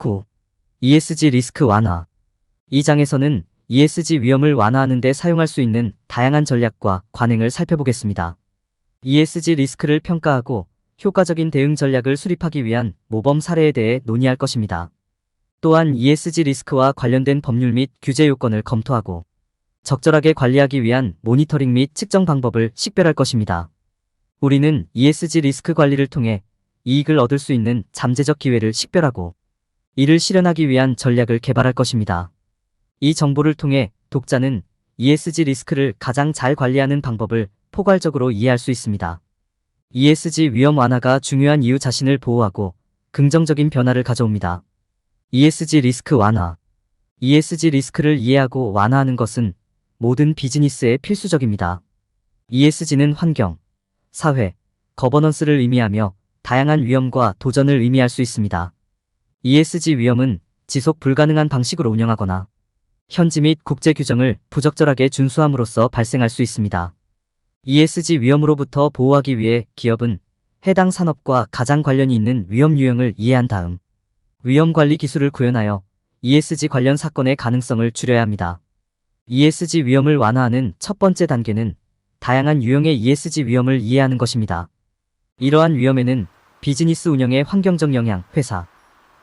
9. ESG 리스크 완화. 이 장에서는 ESG 위험을 완화하는 데 사용할 수 있는 다양한 전략과 관행을 살펴보겠습니다. ESG 리스크를 평가하고 효과적인 대응 전략을 수립하기 위한 모범 사례에 대해 논의할 것입니다. 또한 ESG 리스크와 관련된 법률 및 규제 요건을 검토하고 적절하게 관리하기 위한 모니터링 및 측정 방법을 식별할 것입니다. 우리는 ESG 리스크 관리를 통해 이익을 얻을 수 있는 잠재적 기회를 식별하고 이를 실현하기 위한 전략을 개발할 것입니다. 이 정보를 통해 독자는 ESG 리스크를 가장 잘 관리하는 방법을 포괄적으로 이해할 수 있습니다. ESG 위험 완화가 중요한 이유 자신을 보호하고 긍정적인 변화를 가져옵니다. ESG 리스크 완화. ESG 리스크를 이해하고 완화하는 것은 모든 비즈니스에 필수적입니다. ESG는 환경, 사회, 거버넌스를 의미하며 다양한 위험과 도전을 의미할 수 있습니다. ESG 위험은 지속 불가능한 방식으로 운영하거나 현지 및 국제 규정을 부적절하게 준수함으로써 발생할 수 있습니다. ESG 위험으로부터 보호하기 위해 기업은 해당 산업과 가장 관련이 있는 위험 유형을 이해한 다음 위험 관리 기술을 구현하여 ESG 관련 사건의 가능성을 줄여야 합니다. ESG 위험을 완화하는 첫 번째 단계는 다양한 유형의 ESG 위험을 이해하는 것입니다. 이러한 위험에는 비즈니스 운영의 환경적 영향, 회사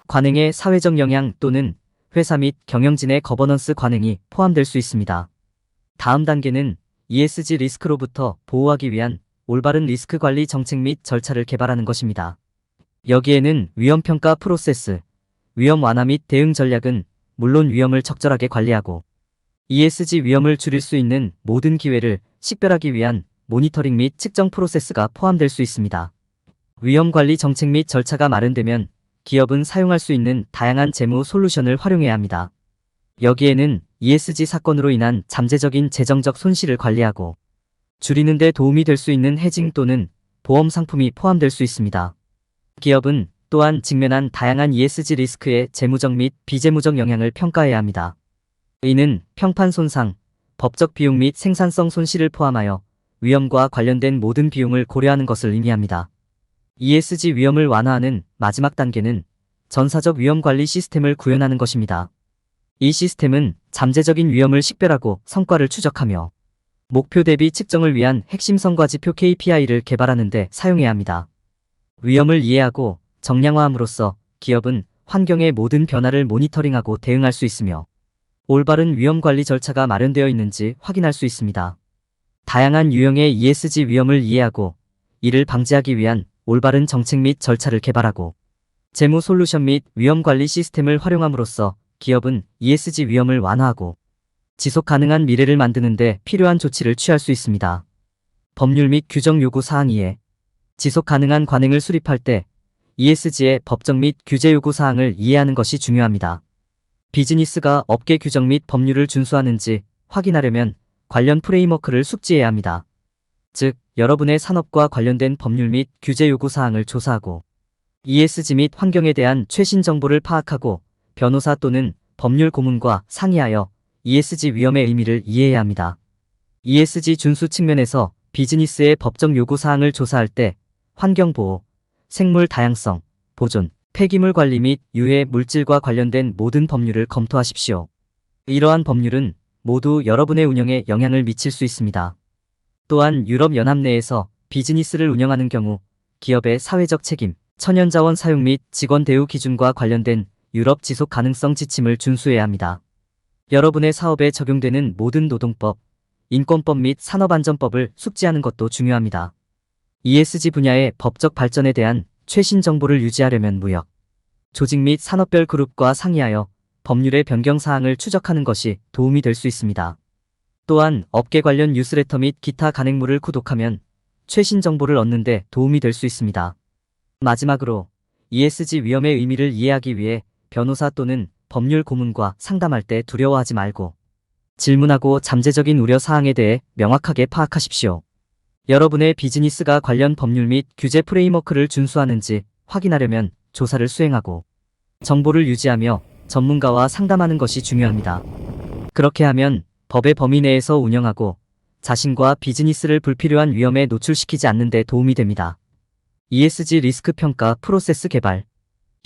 관행의 사회적 영향 또는 회사 및 경영진의 거버넌스 관행이 포함될 수 있습니다. 다음 단계는 ESG 리스크로부터 보호하기 위한 올바른 리스크 관리 정책 및 절차를 개발하는 것입니다. 여기에는 위험 평가 프로세스, 위험 완화 및 대응 전략은 물론 위험을 적절하게 관리하고 ESG 위험을 줄일 수 있는 모든 기회를 식별하기 위한 모니터링 및 측정 프로세스가 포함될 수 있습니다. 위험 관리 정책 및 절차가 마련되면 기업은 사용할 수 있는 다양한 재무 솔루션을 활용해야 합니다. 여기에는 ESG 사건으로 인한 잠재적인 재정적 손실을 관리하고 줄이는 데 도움이 될 수 있는 해징 또는 보험 상품이 포함될 수 있습니다. 기업은 또한 직면한 다양한 ESG 리스크의 재무적 및 비재무적 영향을 평가해야 합니다. 이는 평판 손상, 법적 비용 및 생산성 손실을 포함하여 위험과 관련된 모든 비용을 고려하는 것을 의미합니다. ESG 위험을 완화하는 마지막 단계는 전사적 위험 관리 시스템을 구현하는 것입니다. 이 시스템은 잠재적인 위험을 식별하고 성과를 추적하며 목표 대비 측정을 위한 핵심 성과지표 KPI를 개발하는 데 사용해야 합니다. 위험을 이해하고 정량화함으로써 기업은 환경의 모든 변화를 모니터링하고 대응할 수 있으며 올바른 위험 관리 절차가 마련되어 있는지 확인할 수 있습니다. 다양한 유형의 ESG 위험을 이해하고 이를 방지하기 위한 올바른 정책 및 절차를 개발하고 재무 솔루션 및 위험 관리 시스템을 활용함으로써 기업은 ESG 위험을 완화하고 지속 가능한 미래를 만드는 데 필요한 조치를 취할 수 있습니다. 법률 및 규정 요구 사항 이해. 지속 가능한 관행을 수립할 때 ESG의 법적 및 규제 요구 사항을 이해하는 것이 중요합니다. 비즈니스가 업계 규정 및 법률을 준수하는지 확인하려면 관련 프레임워크를 숙지해야 합니다. 즉, 여러분의 산업과 관련된 법률 및 규제 요구 사항을 조사하고 ESG 및 환경에 대한 최신 정보를 파악하고 변호사 또는 법률 고문과 상의하여 ESG 위험의 의미를 이해해야 합니다. ESG 준수 측면에서 비즈니스의 법적 요구 사항을 조사할 때 환경보호, 생물 다양성, 보존, 폐기물 관리 및 유해 물질과 관련된 모든 법률을 검토하십시오. 이러한 법률은 모두 여러분의 운영에 영향을 미칠 수 있습니다. 또한 유럽연합 내에서 비즈니스를 운영하는 경우 기업의 사회적 책임, 천연자원 사용 및 직원 대우 기준과 관련된 유럽 지속 가능성 지침을 준수해야 합니다. 여러분의 사업에 적용되는 모든 노동법, 인권법 및 산업안전법을 숙지하는 것도 중요합니다. ESG 분야의 법적 발전에 대한 최신 정보를 유지하려면 무역, 조직 및 산업별 그룹과 상의하여 법률의 변경 사항을 추적하는 것이 도움이 될 수 있습니다. 또한 업계 관련 뉴스레터 및 기타 간행물을 구독하면 최신 정보를 얻는 데 도움이 될 수 있습니다. 마지막으로 ESG 위험의 의미를 이해하기 위해 변호사 또는 법률 고문과 상담할 때 두려워하지 말고 질문하고 잠재적인 우려 사항에 대해 명확하게 파악하십시오. 여러분의 비즈니스가 관련 법률 및 규제 프레임워크를 준수하는지 확인하려면 조사를 수행하고 정보를 유지하며 전문가와 상담하는 것이 중요합니다. 그렇게 하면 법의 범위 내에서 운영하고 자신과 비즈니스를 불필요한 위험에 노출시키지 않는 데 도움이 됩니다. ESG 리스크 평가 프로세스 개발.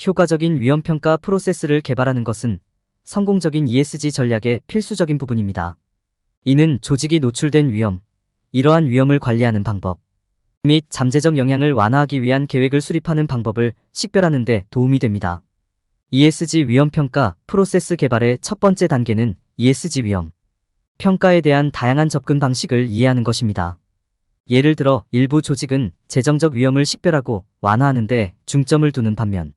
효과적인 위험평가 프로세스를 개발하는 것은 성공적인 ESG 전략의 필수적인 부분입니다. 이는 조직이 노출된 위험, 이러한 위험을 관리하는 방법 및 잠재적 영향을 완화하기 위한 계획을 수립하는 방법을 식별하는 데 도움이 됩니다. ESG 위험평가 프로세스 개발의 첫 번째 단계는 ESG 위험 평가에 대한 다양한 접근 방식을 이해하는 것입니다. 예를 들어 일부 조직은 재정적 위험을 식별하고 완화하는 데 중점을 두는 반면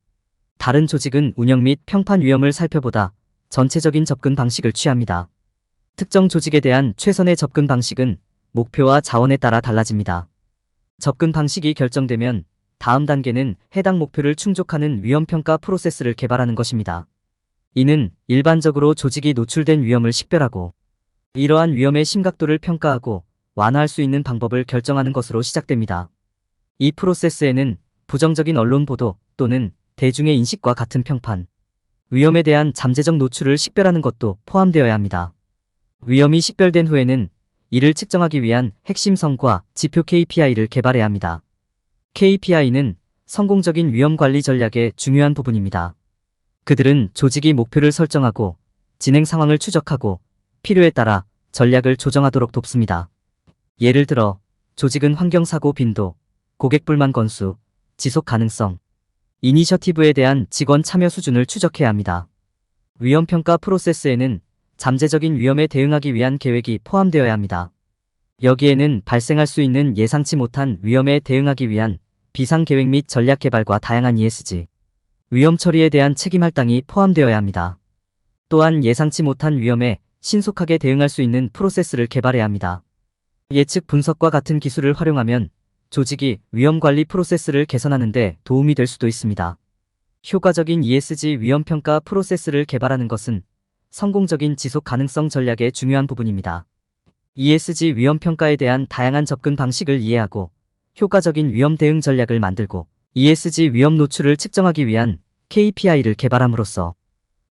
다른 조직은 운영 및 평판 위험을 살펴보다 전체적인 접근 방식을 취합니다. 특정 조직에 대한 최선의 접근 방식은 목표와 자원에 따라 달라집니다. 접근 방식이 결정되면 다음 단계는 해당 목표를 충족하는 위험평가 프로세스를 개발하는 것입니다. 이는 일반적으로 조직이 노출된 위험을 식별하고 이러한 위험의 심각도를 평가하고 완화할 수 있는 방법을 결정하는 것으로 시작됩니다. 이 프로세스에는 부정적인 언론 보도 또는 대중의 인식과 같은 평판, 위험에 대한 잠재적 노출을 식별하는 것도 포함되어야 합니다. 위험이 식별된 후에는 이를 측정하기 위한 핵심 성과 지표 KPI를 개발해야 합니다. KPI는 성공적인 위험 관리 전략의 중요한 부분입니다. 그들은 조직이 목표를 설정하고 진행 상황을 추적하고 필요에 따라 전략을 조정하도록 돕습니다. 예를 들어 조직은 환경사고 빈도, 고객 불만 건수, 지속 가능성, 이니셔티브에 대한 직원 참여 수준을 추적해야 합니다. 위험평가 프로세스에는 잠재적인 위험에 대응하기 위한 계획이 포함되어야 합니다. 여기에는 발생할 수 있는 예상치 못한 위험에 대응하기 위한 비상계획 및 전략 개발과 다양한 ESG, 위험 처리에 대한 책임 할당이 포함되어야 합니다. 또한 예상치 못한 위험에 신속하게 대응할 수 있는 프로세스를 개발해야 합니다. 예측 분석과 같은 기술을 활용하면 조직이 위험 관리 프로세스를 개선하는 데 도움이 될 수도 있습니다. 효과적인 ESG 위험평가 프로세스를 개발하는 것은 성공적인 지속 가능성 전략의 중요한 부분입니다. ESG 위험평가에 대한 다양한 접근 방식을 이해하고 효과적인 위험 대응 전략을 만들고 ESG 위험 노출을 측정하기 위한 KPI를 개발함으로써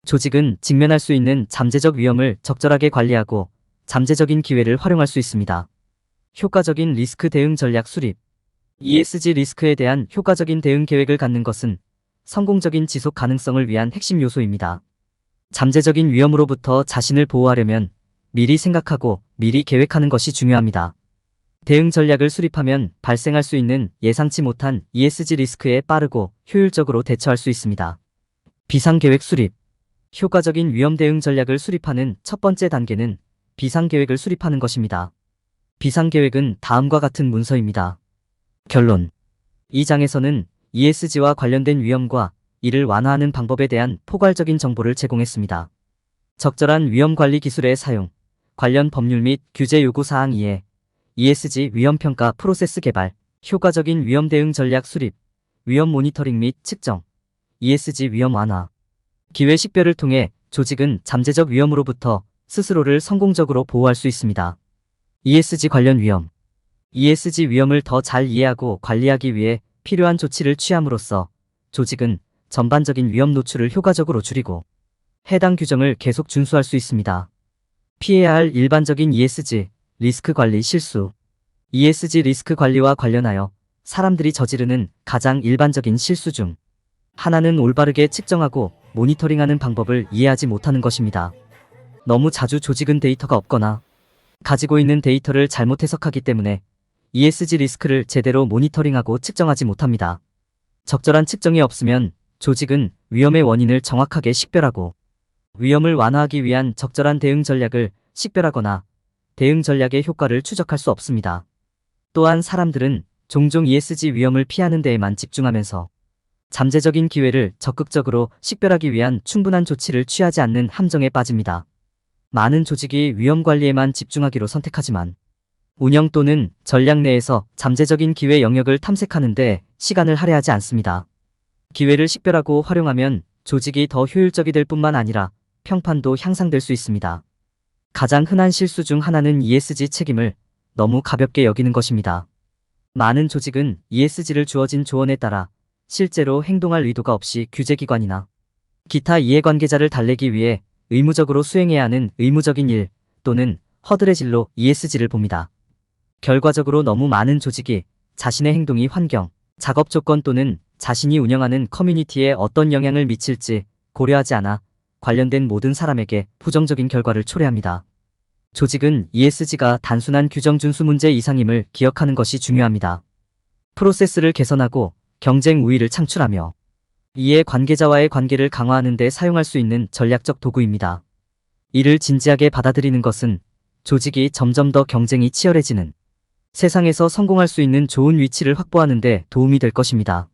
조직은 직면할 수 있는 잠재적 위험을 적절하게 관리하고 잠재적인 기회를 활용할 수 있습니다. 효과적인 리스크 대응 전략 수립 ESG 리스크에 대한 효과적인 대응 계획을 갖는 것은 성공적인 지속 가능성을 위한 핵심 요소입니다. 잠재적인 위험으로부터 자신을 보호하려면 미리 생각하고 미리 계획하는 것이 중요합니다. 대응 전략을 수립하면 발생할 수 있는 예상치 못한 ESG 리스크에 빠르고 효율적으로 대처할 수 있습니다. 비상계획 수립 효과적인 위험 대응 전략을 수립하는 첫 번째 단계는 비상계획을 수립하는 것입니다. 비상계획은 다음과 같은 문서입니다. 결론. 이 장에서는 ESG와 관련된 위험과 이를 완화하는 방법에 대한 포괄적인 정보를 제공했습니다. 적절한 위험 관리 기술의 사용, 관련 법률 및 규제 요구 사항 이해, ESG 위험평가 프로세스 개발, 효과적인 위험 대응 전략 수립, 위험 모니터링 및 측정, ESG 위험 완화. 기회 식별을 통해 조직은 잠재적 위험으로부터 스스로를 성공적으로 보호할 수 있습니다. ESG 관련 위험. ESG 위험을 더 잘 이해하고 관리하기 위해 필요한 조치를 취함으로써 조직은 전반적인 위험 노출을 효과적으로 줄이고 해당 규정을 계속 준수할 수 있습니다. 피해야 할 일반적인 ESG 리스크 관리 실수. ESG 리스크 관리와 관련하여 사람들이 저지르는 가장 일반적인 실수 중 하나는 올바르게 측정하고 모니터링하는 방법을 이해하지 못하는 것입니다. 너무 자주 조직은 데이터가 없거나 가지고 있는 데이터를 잘못 해석하기 때문에 ESG 리스크를 제대로 모니터링하고 측정하지 못합니다. 적절한 측정이 없으면 조직은 위험의 원인을 정확하게 식별하고 위험을 완화하기 위한 적절한 대응 전략을 식별하거나 대응 전략의 효과를 추적할 수 없습니다. 또한 사람들은 종종 ESG 위험을 피하는 데에만 집중하면서 잠재적인 기회를 적극적으로 식별하기 위한 충분한 조치를 취하지 않는 함정에 빠집니다. 많은 조직이 위험 관리에만 집중하기로 선택하지만 운영 또는 전략 내에서 잠재적인 기회 영역을 탐색하는 데 시간을 할애하지 않습니다. 기회를 식별하고 활용하면 조직이 더 효율적이 될 뿐만 아니라 평판도 향상될 수 있습니다. 가장 흔한 실수 중 하나는 ESG 책임을 너무 가볍게 여기는 것입니다. 많은 조직은 ESG를 주어진 조언에 따라 실제로 행동할 의도가 없이 규제기관이나 기타 이해관계자를 달래기 위해 의무적으로 수행해야 하는 의무적인 일 또는 허드렛일로 ESG를 봅니다. 결과적으로 너무 많은 조직이 자신의 행동이 환경, 작업 조건 또는 자신이 운영하는 커뮤니티에 어떤 영향을 미칠지 고려하지 않아 관련된 모든 사람에게 부정적인 결과를 초래합니다. 조직은 ESG가 단순한 규정 준수 문제 이상임을 기억하는 것이 중요합니다. 프로세스를 개선하고 경쟁 우위를 창출하며 이해 관계자와의 관계를 강화하는 데 사용할 수 있는 전략적 도구입니다. 이를 진지하게 받아들이는 것은 조직이 점점 더 경쟁이 치열해지는 세상에서 성공할 수 있는 좋은 위치를 확보하는 데 도움이 될 것입니다.